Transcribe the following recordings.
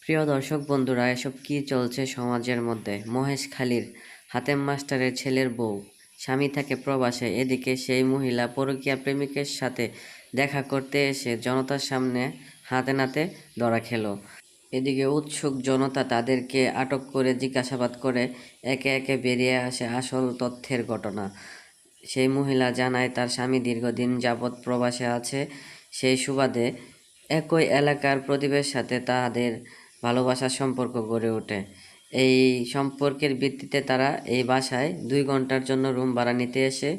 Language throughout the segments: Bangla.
প্রিয় দর্শক বন্ধুরা, এসব কি চলছে সমাজের মধ্যে? মহেশখালীর হাতেম মাস্টারের ছেলের বউ, স্বামী থাকে প্রবাসে, এদিকে সেই মহিলা পরকীয়া প্রেমিকের সাথে দেখা করতে এসে জনতার সামনে হাতে নাতে ধরা খেল। এদিকে উৎসুক জনতা তাদেরকে আটক করে জিজ্ঞাসাবাদ করে একে একে বেরিয়ে আসে আসল তথ্যের ঘটনা। সেই মহিলা জানায় তার স্বামী দীর্ঘদিন যাবৎ প্রবাসে আছে, সেই সুবাদে একই এলাকার প্রদীপের সাথে তাদের ভালোবাসার সম্পর্ক গড়ে ওঠে। এই সম্পর্কের ভিত্তিতে তারা এই বাসায় 2 ঘন্টার জন্য রুম ভাড়া নিতে এসে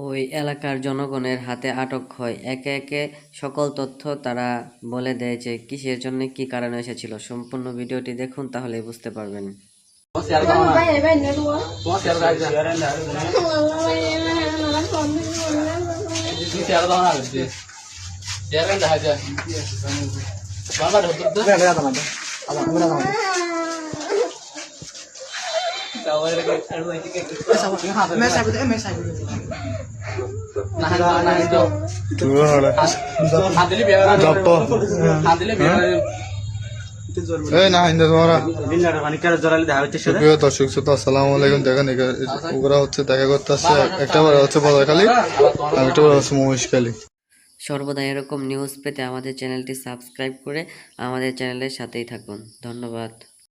ওই এলাকার জনগণের হাতে আটক হয়। একে একে সকল তথ্য তারা বলে দেয় যে কিসের জন্য কি কারণে এসেছিল। সম্পূর্ণ ভিডিওটি দেখুন, তাহলেই বুঝতে পারবেন। দর্শক শ্রোতা আসসালামু আলাইকুম। দেখেন ওরা হচ্ছে দেখা করতে আসছে, একটা হচ্ছে বাজারখালী, একটা হচ্ছে মহেশখালী। সর্বদা এরকম নিউজ পেতে আমাদের চ্যানেলটি সাবস্ক্রাইব করে আমাদের চ্যানেলের সাথেই থাকুন। ধন্যবাদ।